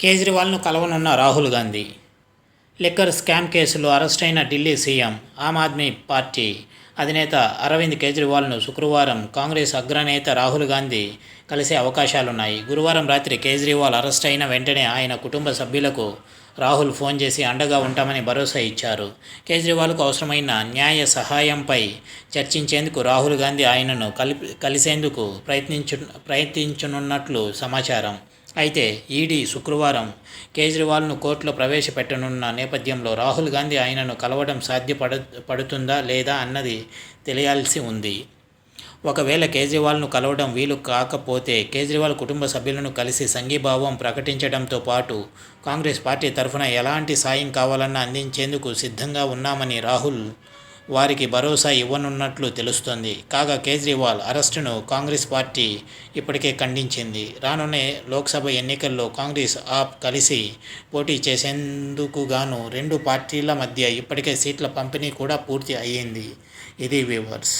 కేజ్రీవాల్ను కలవనున్న Rahul Gandhi. Liquor scam కేసులో అరెస్టైన Delhi CM, Aam Aadmi party అధినేత అరవింద్ కేజ్రీవాల్ను శుక్రవారం కాంగ్రెస్ అగ్రనేత రాహుల్ గాంధీ కలిసే అవకాశాలున్నాయి. గురువారం రాత్రి కేజ్రీవాల్ అరెస్ట్ అయిన వెంటనే ఆయన కుటుంబ సభ్యులకు రాహుల్ ఫోన్ చేసి అండగా ఉంటామని భరోసా ఇచ్చారు. కేజ్రీవాల్కు అవసరమైన న్యాయ సహాయంపై చర్చించేందుకు రాహుల్ గాంధీ ఆయనను కలిసేందుకు ప్రయత్నించనున్నట్లు సమాచారం. అయితే ఈడీ శుక్రవారం కేజ్రీవాల్ను కోర్టులో ప్రవేశపెట్టనున్న నేపథ్యంలో రాహుల్ గాంధీ ఆయనను కలవడం సాధ్యపడుతుందా లేదా అన్నది తెలియాల్సి ఉంది. ఒకవేళ కేజ్రీవాల్ను కలవడం వీలు కాకపోతే కేజ్రీవాల్ కుటుంబ సభ్యులను కలిసి సంఘీభావం ప్రకటించడంతో పాటు కాంగ్రెస్ పార్టీ తరఫున ఎలాంటి సాయం కావాలన్నా అందించేందుకు సిద్ధంగా ఉన్నామని రాహుల్ వారికి భరోసా ఇవ్వనున్నట్లు తెలుస్తోంది. కాగా కేజ్రీవాల్ అరెస్టును కాంగ్రెస్ పార్టీ ఇప్పటికే ఖండించింది. రానున్న లోక్సభ ఎన్నికల్లో కాంగ్రెస్, ఆప్ కలిసి పోటీ చేసేందుకు గాను రెండు పార్టీల మధ్య ఇప్పటికే సీట్ల పంపిణీ కూడా పూర్తి అయ్యింది. ఇది వ్యూవర్స్.